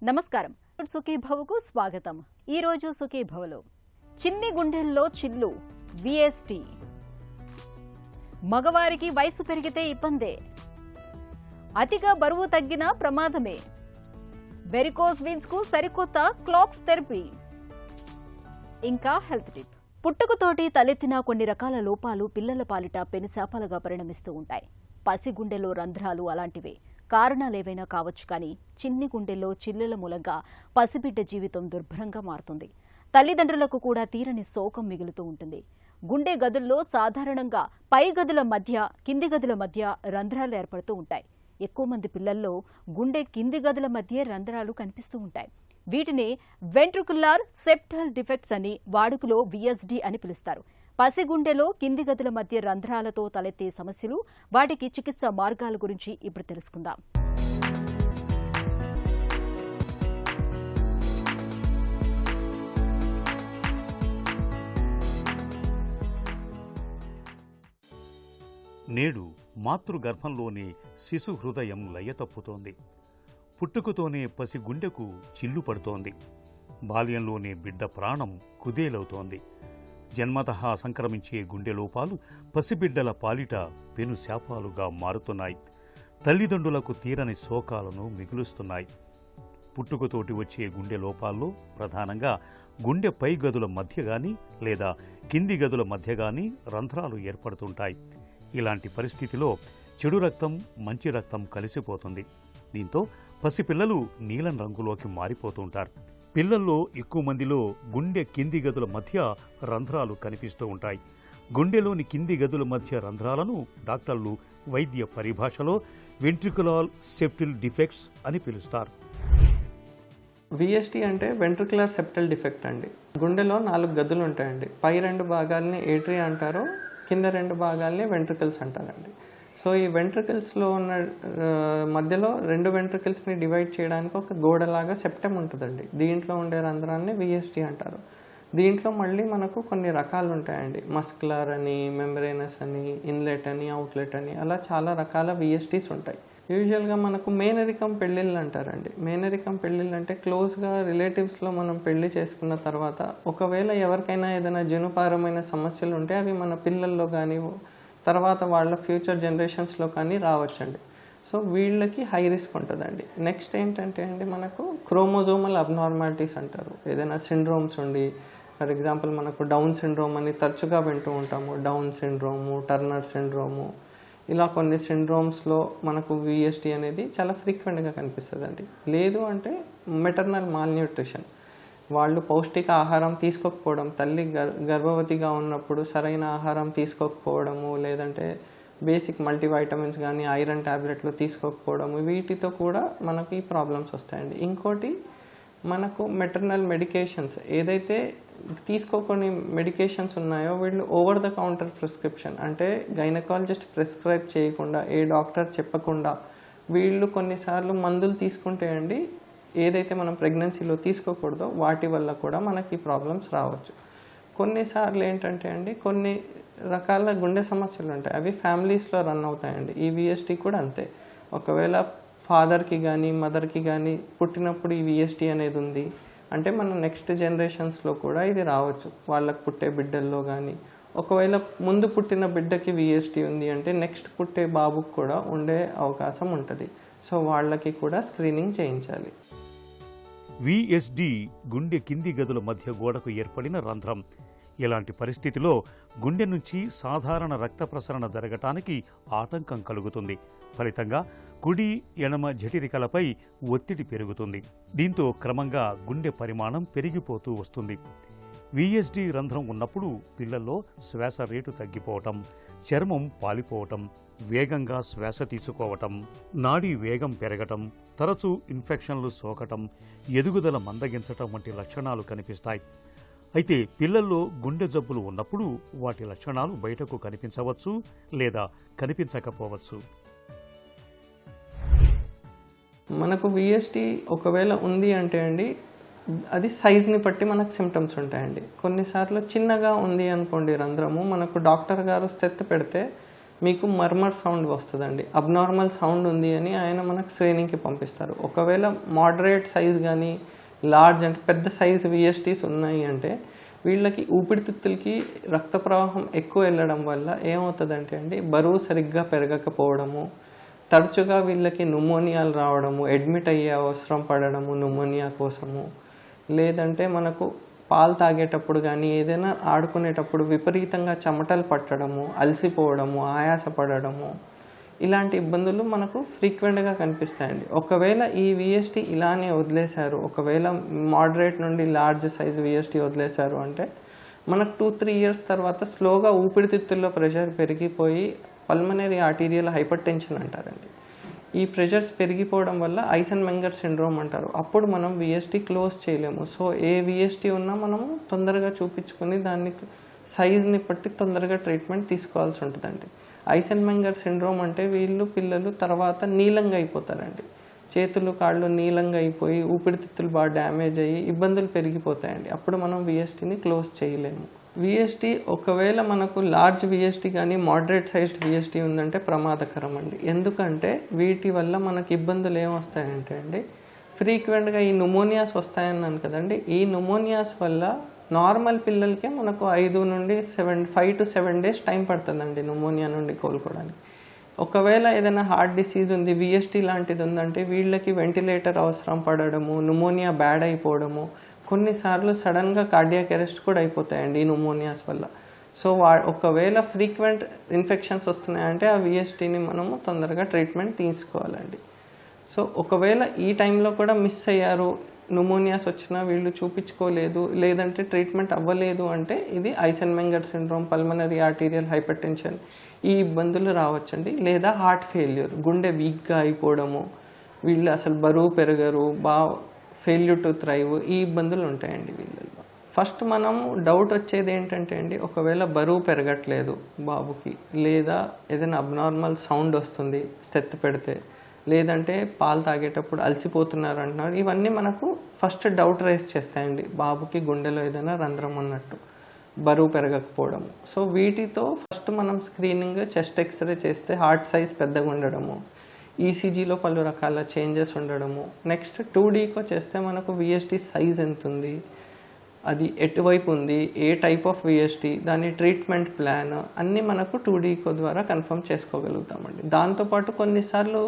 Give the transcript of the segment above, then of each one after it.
నమస్కారం. సుఖీ భవకు స్వాగతం. ఈ రోజు సుఖీ భవలో చిన్ని గుండెల్లో చిల్లు విఎస్టి. మగవారికి వయసు పెరిగితే ఇబ్బందే, అతిగా బరువు తగ్గినా ప్రమాదమే. వెరికోస్ వీన్స్ కు సరికొత్త క్లాక్స్ థెరపీ. ఇంకా హెల్త్ టిప్. పుట్టుకతోటి తలెత్తిన కొన్ని రకాల లోపాలు పిల్లల పాలిట పెనుశాపాలుగా పరిణమిస్తూ ఉంటాయి. పసిగుండెలో రంధ్రాలు అలాంటివే. కారణాలేవైనా కావచ్చు, కానీ చిన్ని గుండెల్లో చిల్లుల మూలంగా పసిబిడ్డ జీవితం దుర్భరంగా మారుతుంది. తల్లిదండ్రులకు కూడా తీరని శోకం మిగులుతూ ఉంటుంది. గుండె గదుల్లో సాధారణంగా పై గదుల మధ్య, కింది గదుల మధ్య రంధ్రాలు ఏర్పడుతూ ఉంటాయి. ఎక్కువ మంది పిల్లల్లో గుండె కింది గదుల మధ్య రంధ్రాలు కనిపిస్తూ ఉంటాయి. వీటిని వెంట్రికులర్ సెప్టల్ డిఫెక్ట్స్ అని, వాడుకలో విఎస్డి అని పిలుస్తారు. పసిగుండెలో కింది గదుల మధ్య రంధ్రాలతో తలెత్తే సమస్యలు, వాటికి చికిత్స మార్గాల గురించి ఇప్పుడు తెలుసుకుందాం. నేడు మాతృగర్భంలోనే శిశు హృదయం లయ తప్పుతోంది. పుట్టుకతోనే పసిగుండెకు చిల్లు పడుతోంది. బాల్యంలోనే బిడ్డ ప్రాణం కుదేలవుతోంది. జన్మతః సంక్రమించే గుండె లోపాలు పసిబిడ్డల పాలిట పెను శాపాలుగా మారుతున్నాయి. తల్లిదండ్రులకు తీరని శోకాలను మిగులుస్తున్నాయి. పుట్టుకతోటి వచ్చే గుండె లోపాల్లో ప్రధానంగా గుండె పై గదుల మధ్య గాని లేదా కింది గదుల మధ్య గాని రంధ్రాలు ఏర్పడుతుంటాయి. ఇలాంటి పరిస్థితిలో చెడు రక్తం, మంచి రక్తం కలిసిపోతుంది. దీంతో పసిపిల్లలు నీలం రంగులోకి మారిపోతుంటారు. పిల్లల్లో ఎక్కువ మందిలో గుండె కింది గదుల మధ్య రంధ్రాలు కనిపిస్తూ ఉంటాయి. గుండెలోని కింది గదుల మధ్య రంధ్రాలను డాక్టర్లు వైద్య పరిభాషలో వెంట్రికులర్ సెప్టల్ డిఫెక్ట్స్ అని పిలుస్తారు. విఎస్టి అంటే వెంట్రికులర్ సెప్టల్ డిఫెక్ట్ అండి. గుండెలో 4 గదులు ఉంటాయండి. పై 2 భాగాల్ని ఏట్రియా అంటారు, కింద 2 భాగాల్ని వెంట్రికల్స్ అంటారండి. సో ఈ వెంట్రికల్స్లో ఉన్న మధ్యలో 2 వెంట్రికల్స్ని డివైడ్ చేయడానికి ఒక గోడలాగా సెప్టమ్ ఉంటుందండి. దీంట్లో ఉండే రంధ్రాన్ని విఎస్టి అంటారు. దీంట్లో మళ్ళీ మనకు కొన్ని రకాలు ఉంటాయండి. మస్కులర్ అని, మెంబ్రేనస్ అని, ఇన్లెట్ అని, అవుట్లెట్ అని, అలా చాలా రకాల విఎస్టీస్ ఉంటాయి. యూజువల్గా మనకు మేనరికం పెళ్ళిళ్ళు అంటారండి. మేనరికం పెళ్ళిళ్ళు అంటే క్లోజ్గా రిలేటివ్స్లో మనం పెళ్లి చేసుకున్న తర్వాత ఒకవేళ ఎవరికైనా ఏదైనా జనుపారమైన సమస్యలు ఉంటే అవి మన పిల్లల్లో కానీ తర్వాత వాళ్ళ ఫ్యూచర్ జనరేషన్స్లో కానీ రావచ్చండి. సో వీళ్ళకి హై రిస్క్ ఉంటుందండి. నెక్స్ట్ ఏంటంటే అండి, మనకు క్రోమోజోమల్ అబ్నార్మాలిటీస్ అంటారు. ఏదైనా సిండ్రోమ్స్ ఉండి, ఫర్ ఎగ్జాంపుల్ మనకు డౌన్ సిండ్రోమ్ అని తరచుగా వింటూ ఉంటాము. డౌన్ సిండ్రోము, టర్నర్ సిండ్రోము, ఇలా కొన్ని సిండ్రోమ్స్లో మనకు విఎస్టి అనేది చాలా ఫ్రీక్వెంట్గా కనిపిస్తుందండి. లేదు అంటే మెటర్నల్ మాల్న్యూట్రిషన్, వాళ్ళు పౌష్టిక ఆహారం తీసుకోకపోవడం, తల్లి గర్భవతిగా ఉన్నప్పుడు సరైన ఆహారం తీసుకోకపోవడము, లేదంటే బేసిక్ మల్టీవైటమిన్స్ కానీ ఐరన్ ట్యాబ్లెట్లు తీసుకోకపోవడము, వీటితో కూడా మనకి ప్రాబ్లమ్స్ వస్తాయండి. ఇంకోటి మనకు మెటర్నల్ మెడికేషన్స్ ఏదైతే తీసుకోకొన్ని మెడికేషన్స్ ఉన్నాయో వీళ్ళు ఓవర్ ద కౌంటర్ ప్రిస్క్రిప్షన్ అంటే గైనకాలజిస్ట్ ప్రిస్క్రైబ్ చేయకుండా, ఏ డాక్టర్ చెప్పకుండా వీళ్ళు కొన్నిసార్లు మందులు తీసుకుంటే అండి, ఏదైతే మనం ప్రెగ్నెన్సీలో తీసుకోకూడదో వాటి వల్ల కూడా మనకి ప్రాబ్లమ్స్ రావచ్చు. కొన్నిసార్లు ఏంటంటే అండి, కొన్ని రకాల గుండె సమస్యలు ఉంటాయి, అవి ఫ్యామిలీస్లో రన్ అవుతాయండి. ఈ విఎస్టి కూడా అంతే. ఒకవేళ ఫాదర్కి కానీ మదర్కి కానీ పుట్టినప్పుడు ఈ విఎస్టి అనేది ఉంది అంటే మన నెక్స్ట్ జనరేషన్స్లో కూడా ఇది రావచ్చు. వాళ్ళకు పుట్టే బిడ్డల్లో కానీ, ఒకవేళ ముందు పుట్టిన బిడ్డకి విఎస్టి ఉంది అంటే నెక్స్ట్ పుట్టే బాబుకు కూడా ఉండే అవకాశం ఉంటుంది. సో వాళ్ళకి కూడా స్క్రీనింగ్ చేయించాలి. విఎస్డి గుండె కింది గదుల మధ్య గోడకు ఏర్పడిన రంధ్రం. ఇలాంటి పరిస్థితిలో గుండె నుంచి సాధారణ రక్త ప్రసరణ జరగటానికి ఆటంకం కలుగుతుంది. ఫలితంగా కుడి, ఎడమ జఠరికలపై ఒత్తిడి పెరుగుతుంది. దీంతో క్రమంగా గుండె పరిమాణం పెరిగిపోతూ వస్తుంది. విఎస్డి రంధ్రం ఉన్నప్పుడు పిల్లల్లో శ్వాస రేటు తగ్గిపోవటం, చర్మం పాలిపోవటం, వేగంగా శ్వాస తీసుకోవటం, నాడీ వేగం పెరగటం, తరచూ ఇన్ఫెక్షన్లు సోకటం, ఎదుగుదల మందగించటం వంటి లక్షణాలు కనిపిస్తాయి. అయితే పిల్లల్లో గుండె జబ్బులు ఉన్నప్పుడు వాటి లక్షణాలు బయటకు కనిపించవచ్చు లేదా కనిపించకపోవచ్చు. మనకు విఎస్టి ఒకవేళ ఉంది అంటే అండి, అది సైజ్ని బట్టి మనకు సిమ్టమ్స్ ఉంటాయండి. కొన్నిసార్లు చిన్నగా ఉంది అనుకోండి రంధ్రము, మనకు డాక్టర్ గారు స్థెత్ పెడితే మీకు మర్మర్ సౌండ్ వస్తుందండి, అబ్నార్మల్ సౌండ్ ఉంది అని ఆయన మనకు స్క్రీనింగ్కి పంపిస్తారు. ఒకవేళ మోడరేట్ సైజ్ కానీ లార్జ్ అంటే పెద్ద సైజ్ విఎస్టీస్ ఉన్నాయి అంటే వీళ్ళకి ఊపిరితిత్తులకి రక్త ప్రవాహం ఎక్కువ వెళ్ళడం వల్ల ఏమవుతుందంటే అండి, బరువు సరిగ్గా పెరగకపోవడము, తరచుగా వీళ్ళకి న్యూమోనియాలు రావడము, అడ్మిట్ అయ్యే అవసరం పడడము న్యూమోనియా కోసము, లేదంటే మనకు పాలు తాగేటప్పుడు కానీ ఏదైనా ఆడుకునేటప్పుడు విపరీతంగా చెమటలు పట్టడము, అలసిపోవడము, ఆయాసపడము, ఇలాంటి ఇబ్బందులు మనకు ఫ్రీక్వెంట్గా కనిపిస్తాయండి. ఒకవేళ ఈ విఎస్టీ ఇలానే వదిలేశారు, ఒకవేళ మోడరేట్ నుండి లార్జ్ సైజ్ విఎస్టీ వదిలేశారు అంటే మనకు 2-3 ఇయర్స్ తర్వాత స్లోగా ఊపిరితిత్తుల్లో ప్రెషర్ పెరిగిపోయి పల్మనరీ ఆర్టీరియల్ హైపర్ టెన్షన్ అంటారండి. ఈ ప్రెషర్స్ పెరిగిపోవడం వల్ల ఐసెన్మెంగర్ సిండ్రోమ్ అంటారు. అప్పుడు మనం విఎస్టీ క్లోజ్ చేయలేము. సో ఏ విఎస్టీ ఉన్నా మనము తొందరగా చూపించుకొని దాన్ని సైజ్ని బట్టి తొందరగా ట్రీట్మెంట్ తీసుకోవాల్సి ఉంటుందండి. ఐసెన్మెంగర్ సిండ్రోమ్ అంటే పిల్లలు తర్వాత నీలంగా అయిపోతారండి, చేతులు కాళ్ళు నీలంగా అయిపోయి ఊపిరితిత్తులు బాగా డ్యామేజ్ అయ్యి ఇబ్బందులు పెరిగిపోతాయండి. అప్పుడు మనం విఎస్టీని క్లోజ్ చేయలేము. విఎస్టీ ఒకవేళ మనకు లార్జ్ విఎస్టీ కానీ మోడరేట్ సైజ్డ్ విఎస్టీ ఉందంటే ప్రమాదకరం అండి. ఎందుకంటే వీటి వల్ల మనకి ఇబ్బందులు ఏమొస్తాయంటే అండి, ఫ్రీక్వెంట్గా ఈ న్యూమోనియాస్ వస్తాయన్నాను కదండి, ఈ న్యూమోనియాస్ వల్ల నార్మల్ పిల్లలకే మనకు 5 to 7 days టైం పడుతుందండి న్యూమోనియా నుండి కోలుకోవడానికి. ఒకవేళ ఏదైనా హార్ట్ డిసీజ్ ఉంది, విఎస్టీ లాంటిది ఉందంటే వీళ్ళకి వెంటిలేటర్ అవసరం పడడము, న్యూమోనియా బ్యాడ్ అయిపోవడము, కొన్నిసార్లు సడన్గా కార్డియాక్ అరెస్ట్ కూడా అయిపోతాయండి ఈ న్యూమోనియాస్ వల్ల. సో ఒకవేళ ఫ్రీక్వెంట్ ఇన్ఫెక్షన్స్ వస్తున్నాయంటే ఆ విఎస్టీని మనము తొందరగా ట్రీట్మెంట్ తీసుకోవాలండి. సో ఒకవేళ ఈ టైంలో కూడా మిస్ అయ్యారు, న్యూమోనియాస్ వచ్చినా వీళ్ళు చూపించుకోలేదు, లేదంటే ట్రీట్మెంట్ అవ్వలేదు అంటే ఇది Eisenmenger syndrome, pulmonary arterial hypertension, ఈ ఇబ్బందులు రావచ్చండి. లేదా హార్ట్ ఫెయిల్యూర్, గుండె వీక్గా అయిపోవడము, వీళ్ళు అసలు బరువు పెరగరు, ఫెయిల్యూర్ టు థ్రైవ్, ఈ ఇబ్బందులు ఉంటాయండి వీళ్ళల్లో. ఫస్ట్ మనం డౌట్ వచ్చేది ఏంటంటే అండి, ఒకవేళ బరువు పెరగట్లేదు బాబుకి, లేదా ఏదైనా అబ్నార్మల్ సౌండ్ వస్తుంది స్టెత్ పెడితే, లేదంటే పాలు తాగేటప్పుడు అలసిపోతున్నారు అంటున్నారు, ఇవన్నీ మనకు ఫస్ట్ డౌట్ రైజ్ చేస్తాయండి బాబుకి గుండెలో ఏదైనా రంధ్రం ఉన్నట్టు, బరువు పెరగకపోవడం. సో వీటితో ఫస్ట్ మనం స్క్రీనింగ్ చెస్ట్ ఎక్స్రే చేస్తే హార్ట్ సైజ్ పెద్దగా ఉండడము, ఈసీజీలో పలు రకాల చేంజెస్ ఉండడము, నెక్స్ట్ 2Dకో చేస్తే మనకు విఎస్టీ సైజ్ ఎంత ఉంది, అది ఎటువైపు ఉంది, ఏ టైప్ ఆఫ్ విఎస్టీ, దాని ట్రీట్మెంట్ ప్లాన్ అన్నీ మనకు 2Dకో ద్వారా కన్ఫర్మ్ చేసుకోగలుగుతామండి. దాంతోపాటు కొన్నిసార్లు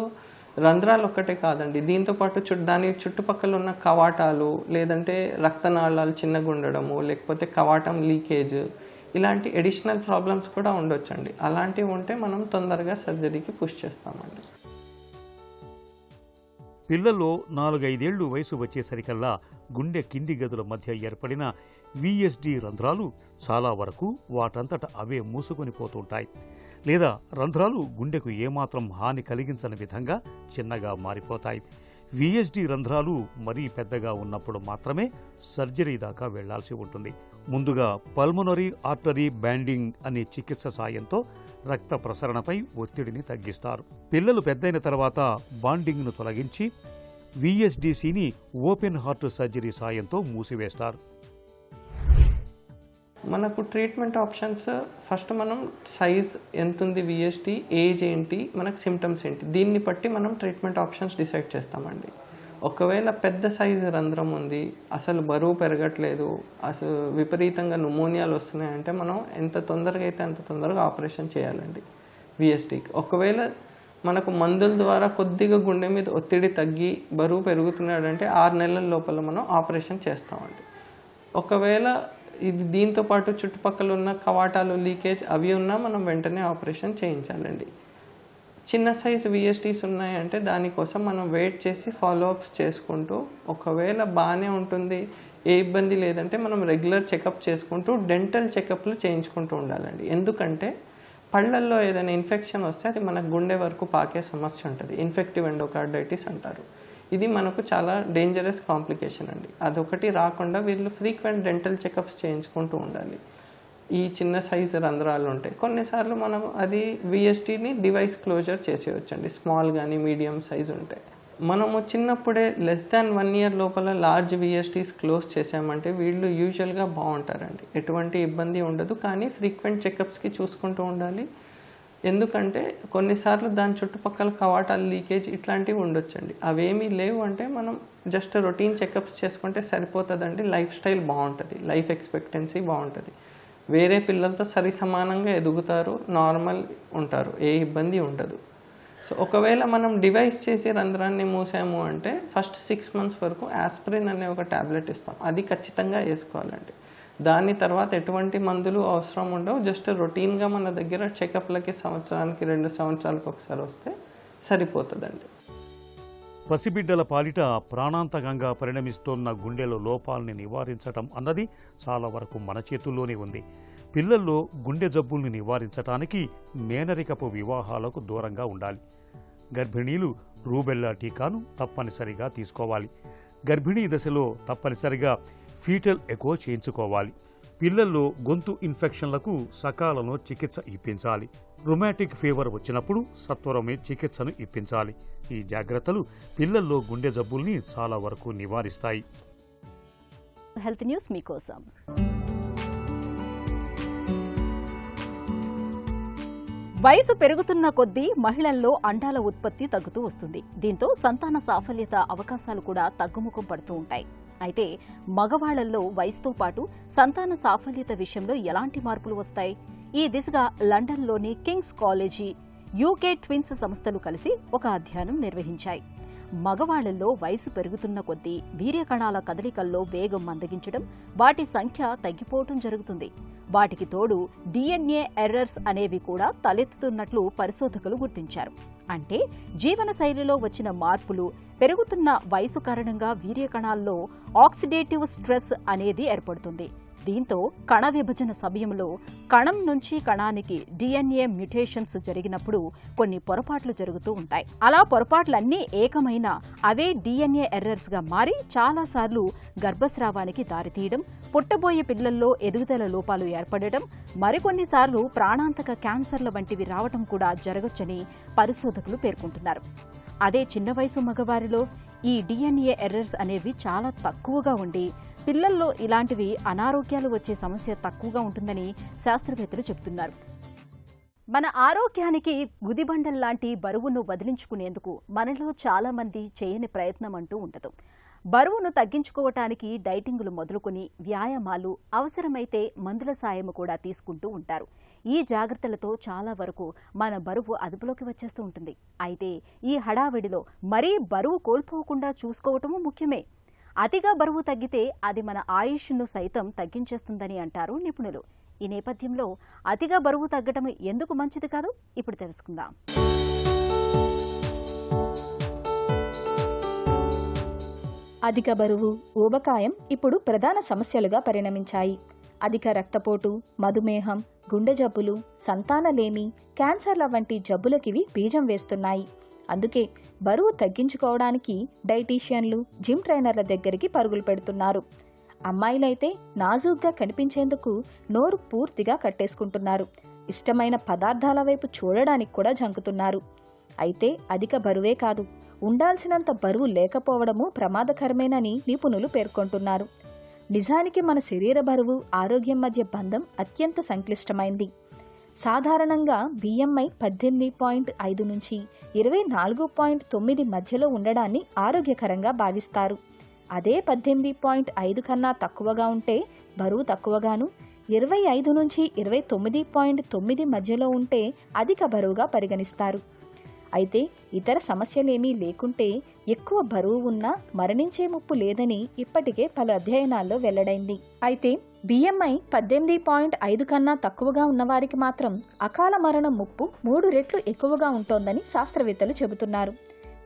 రంధ్రాలు ఒక్కటే కాదండి, దీంతోపాటు దాని చుట్టుపక్కల ఉన్న కవాటాలు, లేదంటే రక్తనాళాలు చిన్నగా ఉండడము, లేకపోతే కవాటం లీకేజ్, ఇలాంటి అడిషనల్ ప్రాబ్లమ్స్ కూడా ఉండొచ్చండి. అలాంటివి ఉంటే మనం తొందరగా సర్జరీకి పుష్ చేస్తామండి. పిల్లల్లో 4-5 ఏళ్లు వయసు వచ్చేసరికల్లా గుండె కింది గదుల మధ్య ఏర్పడిన విఎస్డి రంధ్రాలు చాలా వరకు వాటంతట అవే మూసుకొని పోతుంటాయి, లేదా రంధ్రాలు గుండెకు ఏమాత్రం హాని కలిగించని విధంగా చిన్నగా మారిపోతాయి. విఎస్డి రంధ్రాలు మరీ పెద్దగా ఉన్నప్పుడు మాత్రమే సర్జరీ దాకా వెళ్లాల్సి ఉంటుంది. ముందుగా పల్మనరీ ఆర్టరీ బ్యాండింగ్ అనే చికిత్స సాయంతో రక్త ప్రసరణపై ఒత్తిడిని తగ్గిస్తారు. పిల్లలు పెద్దయిన తర్వాత బాండింగ్ను తొలగించి విఎస్డిసిని ఓపెన్ హార్ట్ సర్జరీ సాయంతో మూసివేస్తారు. మనకు ట్రీట్మెంట్ ఆప్షన్స్ ఫస్ట్ మనం సైజ్ ఎంత ఉంది, విఎస్టీ ఏజ్ ఏంటి, మనకు సిమ్టమ్స్ ఏంటి, దీన్ని బట్టి మనం ట్రీట్మెంట్ ఆప్షన్స్ డిసైడ్ చేస్తామండి. ఒకవేళ పెద్ద సైజు రంధ్రం ఉంది, అసలు బరువు పెరగట్లేదు, అసలు విపరీతంగా న్యూమోనియాలు వస్తున్నాయంటే మనం ఎంత తొందరగా అయితే అంత తొందరగా ఆపరేషన్ చేయాలండి విఎస్టీకి. ఒకవేళ మనకు మందుల ద్వారా కొద్దిగా గుండె మీద ఒత్తిడి తగ్గి బరువు పెరుగుతున్నాడంటే 6 నెలల లోపల మనం ఆపరేషన్ చేస్తామండి. ఒకవేళ ఇది దీంతో పాటు చుట్టుపక్కల ఉన్న కవాటాలు లీకేజ్ అవి ఉన్నా మనం వెంటనే ఆపరేషన్ చేయించాలండి. చిన్న సైజు విఎస్టీస్ ఉన్నాయంటే దానికోసం మనం వెయిట్ చేసి ఫాలోఅప్స్ చేసుకుంటూ, ఒకవేళ బాగానే ఉంటుంది, ఏ ఇబ్బంది లేదంటే మనం రెగ్యులర్ చెకప్ చేసుకుంటూ డెంటల్ చెకప్లు చేయించుకుంటూ ఉండాలండి. ఎందుకంటే పళ్ళల్లో ఏదైనా ఇన్ఫెక్షన్ వస్తే అది మన గుండె వరకు పాకే సమస్య ఉంటుంది, ఇన్ఫెక్టివ్ ఎండోకార్డైటిస్ అంటారు. ఇది మనకు చాలా డేంజరస్ కాంప్లికేషన్ అండి. అదొకటి రాకుండా వీళ్ళు ఫ్రీక్వెంట్ డెంటల్ చెకప్స్ చేయించుకుంటూ ఉండాలి. ఈ చిన్న సైజు రంధ్రాలు ఉంటాయి, కొన్నిసార్లు మనం అది విఎస్టీని డివైస్ క్లోజర్ చేసేయచ్చండి, స్మాల్ కానీ మీడియం సైజు ఉంటాయి. మనము చిన్నప్పుడే <1 year లోపల లార్జ్ విఎస్టీస్ క్లోజ్ చేసామంటే వీళ్ళు యూజువల్గా బాగుంటారండి, ఎటువంటి ఇబ్బంది ఉండదు. కానీ ఫ్రీక్వెంట్ చెకప్స్కి చూసుకుంటూ ఉండాలి. ఎందుకంటే కొన్నిసార్లు దాని చుట్టుపక్కల కవాటాలు లీకేజ్ ఇట్లాంటివి ఉండొచ్చండి. అవేమీ లేవు అంటే మనం జస్ట్ రొటీన్ చెకప్స్ చేసుకుంటే సరిపోతుందండి. లైఫ్ స్టైల్ బాగుంటుంది, లైఫ్ ఎక్స్పెక్టెన్సీ బాగుంటుంది, వేరే పిల్లలతో సరి సమానంగా ఎదుగుతారు, నార్మల్ ఉంటారు, ఏ ఇబ్బంది ఉండదు. సో ఒకవేళ మనం డివైస్ చేసి రంధ్రాన్ని మూసాము అంటే ఫస్ట్ 6 months వరకు ఆస్పిరిన్ అనే ఒక ట్యాబ్లెట్ ఇస్తాం, అది ఖచ్చితంగా వేసుకోవాలండి. దాని తర్వాత ఎటువంటి మందులు అవసరం ఉండవు. జస్ట్ రొటీన్గా మన దగ్గర చెకప్లకి సంవత్సరానికి 2 సంవత్సరాలకు ఒకసారి వస్తే సరిపోతుందండి. పసిబిడ్డల పాలిట ప్రాణాంతకంగా పరిణమిస్తోన్న గుండెలో లోపాలని నివారించటం అన్నది చాలా వరకు మన చేతుల్లోనే ఉంది. పిల్లల్లో గుండె జబ్బుల్ని నివారించటానికి మేనరికపు వివాహాలకు దూరంగా ఉండాలి. గర్భిణీలు రూబెల్లా టీకాను తప్పనిసరిగా తీసుకోవాలి. గర్భిణీ దశలో తప్పనిసరిగా ఫీటల్ ఎకో చేయించుకోవాలి. పిల్లల్లో గొంతు ఇన్ఫెక్షన్లకు సకాలంలో చికిత్స ఇప్పించాలి. రుమాటిక్ ఫీవర్ వచ్చినప్పుడు సత్వరమే చికిత్సను ఇప్పించాలి. ఈ జాగ్రత్తలు పిల్లల్లో గుండె జబ్బుల్ని చాలా వరకు నివారిస్తాయి. హెల్త్ న్యూస్ మీకోసం. వయసు పెరుగుతున్న కొద్దీ మహిళల్లో అండాల ఉత్పత్తి తగ్గుతూ వస్తుంది. దీంతో సంతాన సాఫల్యత అవకాశాలు కూడా తగ్గుముఖం పడుతూ ఉంటాయి. అయితే మగవాళ్లలో వయసుతో పాటు సంతాన సాఫల్యత విషయంలో ఎలాంటి మార్పులు వస్తాయి? ఈ దిశగా లండన్లోని కింగ్స్ కాలేజీ, యూకే ట్విన్స్ సంస్థలు కలిసి ఒక అధ్యయనం నిర్వహించాయి. మగవాళ్లలో వయసు పెరుగుతున్న కొద్దీ వీర్యకణాల కదలికల్లో వేగం మందగించడం, వాటి సంఖ్య తగ్గిపోవటం జరుగుతుంది. వాటికి తోడు DNA ఎర్రర్స్ అనేవి కూడా తలెత్తుతున్నట్లు పరిశోధకులు గుర్తించారు. అంటే జీవనశైలిలో వచ్చిన మార్పులు, పెరుగుతున్న వయసు కారణంగా వీర్యకణాల్లో ఆక్సిడేటివ్ స్ట్రెస్ అనేది ఏర్పడుతుంది. దీంతో కణ విభజన సమయంలో కణం నుంచి కణానికి DNA మ్యుటేషన్స్ జరిగినప్పుడు కొన్ని పొరపాట్లు జరుగుతూ ఉంటాయి. అలా పొరపాట్లన్నీ ఏకమైన అవే DNA ఎర్రర్స్ గా మారి చాలాసార్లు గర్భస్రావానికి దారితీయడం, పుట్టబోయే పిల్లల్లో ఎదుగుదల లోపాలు ఏర్పడడం, మరికొన్నిసార్లు ప్రాణాంతక క్యాన్సర్ల వంటివి రావడం కూడా జరగొచ్చని పరిశోధకులు పేర్కొంటున్నారు. అదే చిన్న వయసు మగవారిలో ఈ DNA ఎర్రర్స్ అనేవి చాలా తక్కువగా ఉండి పిల్లల్లో ఇలాంటివి అనారోగ్యాలు వచ్చే సమస్య తక్కువగా ఉంటుందని శాస్త్రవేత్తలు చెబుతున్నారు. మన ఆరోగ్యానికి గుదిబండల్లాంటి బరువును వదిలించుకునేందుకు మనలో చాలా మంది చేయని ప్రయత్నం అంటూ ఉండదు. బరువును తగ్గించుకోవటానికి డైటింగులు మొదలుకొని వ్యాయామాలు, అవసరమైతే మందుల సాయం కూడా తీసుకుంటూ ఉంటారు. ఈ జాగ్రత్తలతో చాలా వరకు మన బరువు అదుపులోకి వచ్చేస్తూ ఉంటుంది. అయితే ఈ హడావిడిలో మరీ బరువు కోల్పోకుండా చూసుకోవటము ముఖ్యమే. అతిగా బరువు తగ్గితే అది మన ఆయుష్ను సైతం తగ్గించేస్తుందని అంటారు నిపుణులు. ఈ నేపథ్యంలో అతిగా బరువు తగ్గటం ఎందుకు మంచిది కాదు? ఇప్పుడు తెలుసుకుందాం. అధిక బరువు, ఊబకాయం ఇప్పుడు ప్రధాన సమస్యలుగా పరిణమించాయి. అధిక రక్తపోటు, మధుమేహం, గుండె జబ్బులు, సంతానలేమి, క్యాన్సర్ల వంటి జబ్బులకివి బీజం వేస్తున్నాయి. అందుకే బరువు తగ్గించుకోవడానికి డైటీషియన్లు, జిమ్ ట్రైనర్ల దగ్గరికి పరుగులు పెడుతున్నారు. అమ్మాయిలైతే నాజూగ్గా కనిపించేందుకు నోరు పూర్తిగా కట్టేసుకుంటున్నారు. ఇష్టమైన పదార్థాల వైపు చూడడానికి కూడా జంకుతున్నారు. అయితే అధిక బరువే కాదు, ఉండాల్సినంత బరువు లేకపోవడము ప్రమాదకరమేనని నిపుణులు పేర్కొంటున్నారు. నిజానికి మన శరీర బరువు, ఆరోగ్యం మధ్య బంధం అత్యంత సంక్లిష్టమైంది. సాధారణంగా BMI 18.5 నుంచి 24.9 మధ్యలో ఉండడాన్ని ఆరోగ్యకరంగా భావిస్తారు. అదే 18.5 కన్నా తక్కువగా ఉంటే బరువు తక్కువగాను, 25 నుంచి 29.9 మధ్యలో ఉంటే అధిక బరువుగా పరిగణిస్తారు. అయితే ఇతర సమస్యలేమీ లేకుంటే ఎక్కువ బరువు ఉన్నా మరణించే ముప్పు లేదని ఇప్పటికే పలు అధ్యయనాల్లో వెల్లడైంది. అయితే BMI 18.5 కన్నా తక్కువగా ఉన్నవారికి మాత్రం అకాల మరణం ముప్పు 3 రెట్లు ఎక్కువగా ఉంటోందని శాస్త్రవేత్తలు చెబుతున్నారు.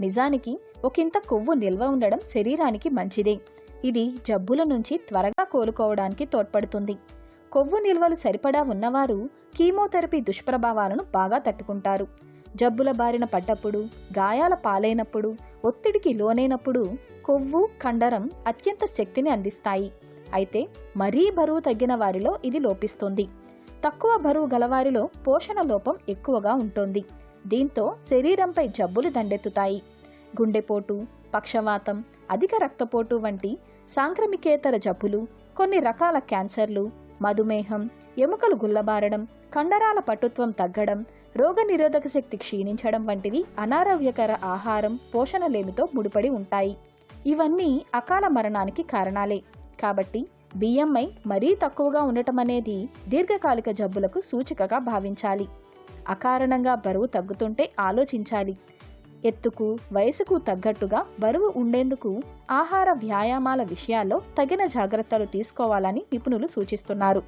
నిజానికి ఒకంత కొవ్వు నిల్వ ఉండడం శరీరానికి మంచిదే. ఇది జబ్బుల నుంచి త్వరగా కోలుకోవడానికి తోడ్పడుతుంది. కొవ్వు నిల్వలు సరిపడా ఉన్నవారు కీమోథెరపీ దుష్ప్రభావాలను బాగా తట్టుకుంటారు. జబ్బుల బారిన పడ్డప్పుడు, గాయాల పాలైనప్పుడు, ఒత్తిడికి లోనైనప్పుడు కొవ్వు, కండరం అత్యంత శక్తిని అందిస్తాయి. అయితే మరీ బరువు తగ్గిన వారిలో ఇది లోపిస్తుంది. తక్కువ బరువు గలవారిలో పోషణ లోపం ఎక్కువగా ఉంటుంది. దీంతో శరీరంపై జబ్బులు దండెత్తుతాయి. గుండెపోటు, పక్షవాతం, అధిక రక్తపోటు వంటి సాంక్రమికేతర జబ్బులు, కొన్ని రకాల క్యాన్సర్లు, మధుమేహం, ఎముకలు గుల్లబారడం, కండరాల పటుత్వం తగ్గడం, రోగనిరోధక శక్తి క్షీణించడం వంటివి అనారోగ్యకర ఆహారం, పోషణలేమితో ముడిపడి ఉంటాయి. ఇవన్నీ అకాల మరణానికి కారణాలే. కాబట్టి BMI మరీ తక్కువగా ఉండటం అనేది దీర్ఘకాలిక జబ్బులకు సూచికగా భావించాలి. అకారణంగా బరువు తగ్గుతుంటే ఆలోచించాలి. ఎత్తుకు, వయసుకు తగ్గట్టుగా బరువు ఉండేందుకు ఆహార, వ్యాయామాల విషయాల్లో తగిన జాగ్రత్తలు తీసుకోవాలని నిపుణులు సూచిస్తున్నారు.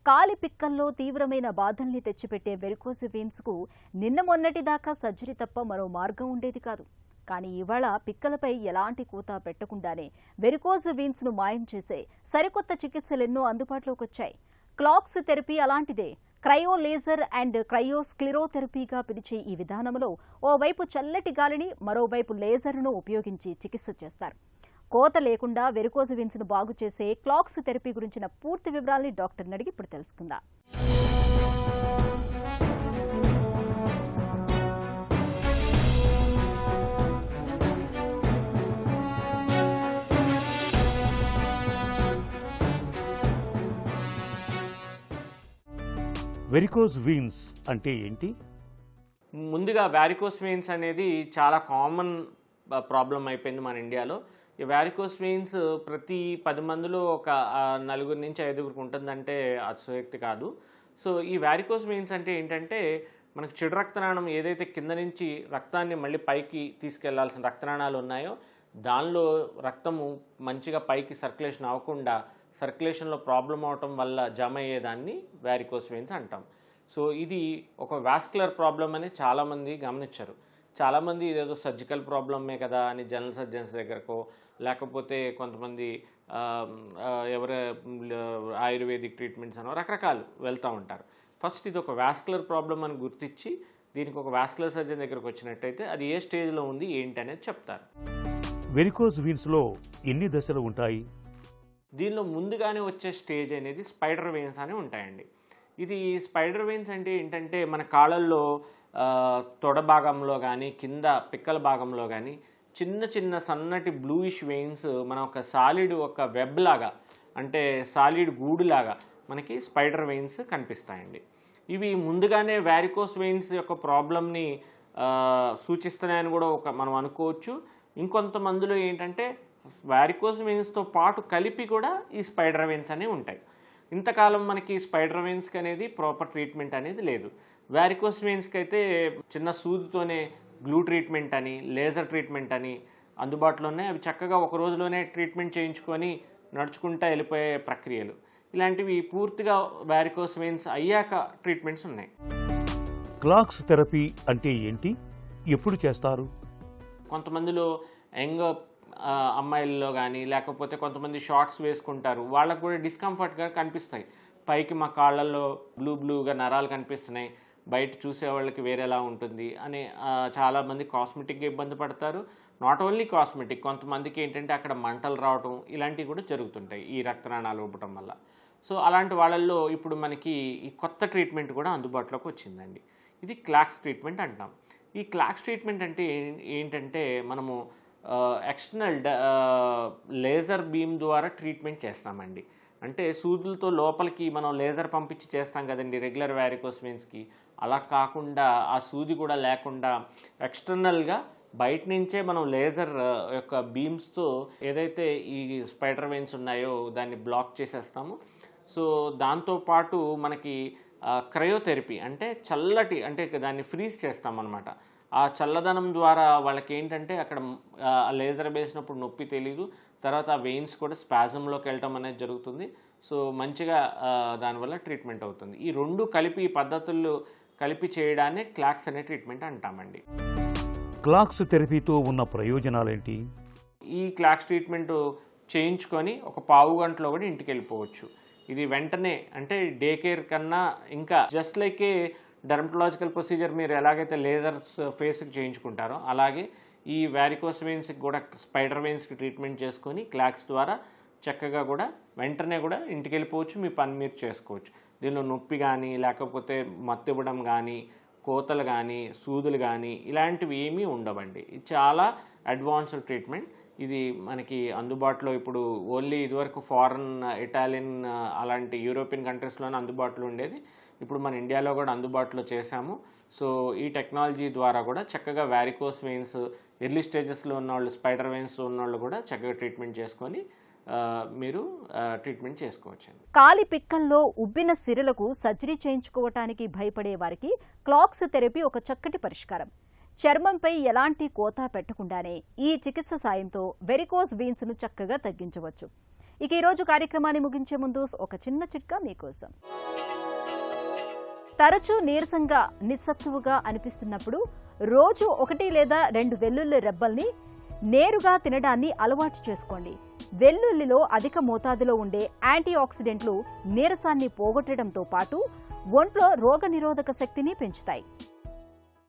కాలి పిక్కల్లో తీవ్రమైన బాధల్ని తెచ్చిపెట్టే వెరికోస్ వెయిన్స్ కు నిన్న మొన్నటిదాకా సర్జరీ తప్ప మరో మార్గం ఉండేది కాదు. కానీ ఇవాళ పిక్కలపై ఎలాంటి కూత పెట్టకుండానే వెరికోస్ వెయిన్స్ ను మాయం చేసే సరికొత్త చికిత్సలెన్నో అందుబాటులోకి వచ్చాయి. క్లాక్స్ థెరపీ అలాంటిదే. క్రయో లేజర్ అండ్ క్రయోస్క్లిరోథెరపీగా పిలిచే ఈ విధానంలో ఓవైపు చల్లటి గాలిని, మరోవైపు లేజర్ను ఉపయోగించి చికిత్స చేస్తారు. కోత లేకుండా వెరికోస్ వెయిన్స్ ను బాగు చేసే క్లాక్స్ థెరపీ గురించిన పూర్తి వివరాల్ని డాక్టర్ని అడిగి ఇప్పుడు తెలుసుకుందాం. వెరికోస్ వీన్స్ అంటే ఏంటి? ముందుగా వారికోస్ వెయిన్స్ అనేది చాలా కామన్ ప్రాబ్లం అయిపోయింది మన ఇండియాలో. ఈ వారికోస్ వెయిన్స్ ప్రతి 10 మందిలో ఒక 4 నుంచి 5 ఉంటుందంటే అతిశయోక్తి కాదు. సో ఈ వారికోస్ వెయిన్స్ అంటే ఏంటంటే, మనకు చెడు రక్తనాళం ఏదైతే కింద నుంచి రక్తాన్ని మళ్ళీ పైకి తీసుకెళ్లాల్సిన రక్తనాళాలు ఉన్నాయో, దానిలో రక్తము మంచిగా పైకి సర్క్యులేషన్ అవ్వకుండా సర్క్యులేషన్లో ప్రాబ్లం అవటం వల్ల జమ అయ్యేదాన్ని వారికోస్ వెయిన్స్ అంటాం. సో ఇది ఒక వాస్కులర్ ప్రాబ్లం అని చాలామంది గమనించారు. చాలామంది ఇదేదో సర్జికల్ ప్రాబ్లమే కదా అని జనరల్ సర్జన్స్ దగ్గరకో, లేకపోతే కొంతమంది ఎవరు ఆయుర్వేదిక్ ట్రీట్మెంట్స్ అనో రకరకాలు వెళ్తూ ఉంటారు. ఫస్ట్ ఇది ఒక వాస్కులర్ ప్రాబ్లం అని గుర్తించి దీనికి ఒక వాస్కులర్ సర్జన్ దగ్గరకు వచ్చినట్టయితే అది ఏ స్టేజ్లో ఉంది ఏంటి అనేది చెప్తారు. వెరికోస్ వీన్స్లో ఎన్ని దశలు ఉంటాయి? దీనిలో ముందుగానే వచ్చే స్టేజ్ అనేది స్పైడర్ వెయిన్స్ అని ఉంటాయండి. ఇది స్పైడర్ వెయిన్స్ అంటే ఏంటంటే, మన కాళ్ళల్లో తొడ భాగంలో కానీ కింద పిక్కల భాగంలో కానీ చిన్న చిన్న సన్నటి బ్లూయిష్ వెయిన్స్ మన ఒక సాలిడ్ ఒక వెబ్ లాగా, అంటే సాలిడ్ గూడులాగా మనకి స్పైడర్ వెయిన్స్ కనిపిస్తాయండి. ఇవి ముందుగానే వారికోస్ వెయిన్స్ యొక్క ప్రాబ్లమ్ని సూచిస్తున్నాయని కూడా మనం అనుకోవచ్చు. ఇంకొంతమందిలో ఏంటంటే వారికోస్ వెయిన్స్తో పాటు కలిపి కూడా ఈ స్పైడర్ వెయిన్స్ అనేవి ఉంటాయి. ఇంతకాలం మనకి స్పైడర్ వెయిన్స్కి అనేది ప్రాపర్ ట్రీట్మెంట్ అనేది లేదు. వారికోస్ వెయిన్స్కి అయితే చిన్న సూదితోనే గ్లూ ట్రీట్మెంట్ అని, లేజర్ ట్రీట్మెంట్ అని అందుబాటులో ఉన్నాయి. అవి చక్కగా ఒక రోజులోనే ట్రీట్మెంట్ చేయించుకొని నడుచుకుంటూ వెళ్ళిపోయే ప్రక్రియలు. ఇలాంటివి పూర్తిగా వారికోస్ వెయిన్స్ అయ్యాక ట్రీట్మెంట్స్ ఉన్నాయి. క్లాక్స్ థెరపీ అంటే ఏంటి? ఎప్పుడు చేస్తారు? కొంతమందిలో యంగ్ అమ్మాయిల్లో కానీ, లేకపోతే కొంతమంది షార్ట్స్ వేసుకుంటారు, వాళ్ళకు కూడా డిస్కంఫర్ట్గా కనిపిస్తాయి. పైకి మా కాళ్ళల్లో బ్లూగా నరాలు కనిపిస్తున్నాయి, బయట చూసేవాళ్ళకి వేరేలా ఉంటుంది అని చాలామంది కాస్మెటిక్గా ఇబ్బంది పడతారు. నాట్ ఓన్లీ కాస్మెటిక్, కొంతమందికి ఏంటంటే అక్కడ మంటలు రావటం ఇలాంటివి కూడా జరుగుతుంటాయి ఈ రక్తనాళాలు ఇవ్వటం వల్ల. సో అలాంటి వాళ్ళల్లో ఇప్పుడు మనకి ఈ కొత్త ట్రీట్మెంట్ కూడా అందుబాటులోకి వచ్చిందండి. ఇది క్లాక్స్ ట్రీట్మెంట్ అంటాం. ఈ క్లాక్స్ ట్రీట్మెంట్ అంటే ఏంటంటే, మనము ఎక్స్టర్నల్ లేజర్ బీమ్ ద్వారా ట్రీట్మెంట్ చేస్తామండి. అంటే సూదులతో లోపలికి మనం లేజర్ పంపించి చేస్తాం కదండి రెగ్యులర్ వారికోస్ వెయిన్స్కి. అలా కాకుండా ఆ సూది కూడా లేకుండా ఎక్స్టర్నల్గా బయట నుంచే మనం లేజర్ యొక్క బీమ్స్తో ఏదైతే ఈ స్పైడర్ వెయిన్స్ ఉన్నాయో దాన్ని బ్లాక్ చేసేస్తాము. సో దాంతోపాటు మనకి క్రయోథెరపీ అంటే చల్లటి, అంటే దాన్ని ఫ్రీజ్ చేస్తామన్నమాట. ఆ చల్లదనం ద్వారా వాళ్ళకి ఏంటంటే అక్కడ లేజర్ వేసినప్పుడు నొప్పి తెలీదు, తర్వాత ఆ వెయిన్స్ కూడా స్పాజంలోకి వెళ్ళటం అనేది జరుగుతుంది. సో మంచిగా దానివల్ల ట్రీట్మెంట్ అవుతుంది. ఈ రెండు కలిపి పద్ధతులు కలిపి చేయడాన్ని క్లాక్స్ అనే ట్రీట్మెంట్ అంటామండి. క్లాక్స్ థెరపీతో ఉన్న ప్రయోజనాలేంటి? ఈ క్లాక్స్ ట్రీట్మెంట్ చేయించుకొని ఒక పావు గంటలో కూడా ఇంటికి వెళ్ళిపోవచ్చు. ఇది వెంటనే, అంటే డే కేర్ కన్నా ఇంకా జస్ట్ లైక్ ఏ డెర్మటలాజికల్ ప్రొసీజర్ మీరు ఎలాగైతే లేజర్స్ ఫేస్కి చేయించుకుంటారో అలాగే ఈ వారికోస్ వెయిన్స్కి కూడా స్పైడర్ వెయిన్స్కి ట్రీట్మెంట్ చేసుకొని క్లాక్స్ ద్వారా చక్కగా కూడా వెంటనే కూడా ఇంటికి వెళ్ళిపోవచ్చు, మీ పని మీరు చేసుకోవచ్చు. దీనిలో నొప్పి కానీ, లేకపోతే మత్తు ఇవ్వడం కానీ, కోతలు కానీ, సూదులు కానీ ఇలాంటివి ఏమీ ఉండవండి. ఇది చాలా అడ్వాన్స్డ్ ట్రీట్మెంట్. ఇది మనకి అందుబాటులో ఇప్పుడు ఓన్లీ ఇదివరకు ఫారెన్, ఇటాలియన్ అలాంటి యూరోపియన్ కంట్రీస్లోనే అందుబాటులో ఉండేది. ఇప్పుడు మన ఇండియాలో కూడా అందుబాటులో చేశాము. సో ఈ టెక్నాలజీ ద్వారా కూడా చక్కగా వారికోస్ వెయిన్స్, ఎర్లీ స్టేజెస్లో ఉన్నవాళ్ళు, స్పైడర్ వెయిన్స్లో ఉన్నవాళ్ళు కూడా చక్కగా ట్రీట్మెంట్ చేసుకొని మీరు ట్రీట్మెంట్ చేసుకోవచ్చు. కాలి పిక్కల్లో ఉబ్బిన సిరలకు సర్జరీ చేయించుకోవటానికి భయపడే వారికి క్లాక్స్ థెరపీ ఒక చక్కటి పరిష్కారం. చర్మంపై ఎలాంటి కోత పెట్టకుండానే ఈ చికిత్స సాయంతో వెరికోస్ వెయిన్స్ ను చక్కగా తగ్గించవచ్చు. ఇక ఈరోజు కార్యక్రమాన్ని ముగించే ముందు ఒక చిన్న చిట్కా మీకోసం. తరచూ నీరసంగా, నిస్సత్తువుగా అనిపిస్తున్నప్పుడు రోజు 1 లేదా 2 వెల్లుల్లి రెబ్బల్ని నేరుగా తినడాన్ని అలవాటు చేసుకోండి. వెల్లుల్లిలో అధిక మోతాదులో ఉండే యాంటీ ఆక్సిడెంట్లు నీరసాన్ని పోగొట్టడంతో పాటు ఒంట్లో రోగనిరోధక శక్తిని పెంచుతాయి.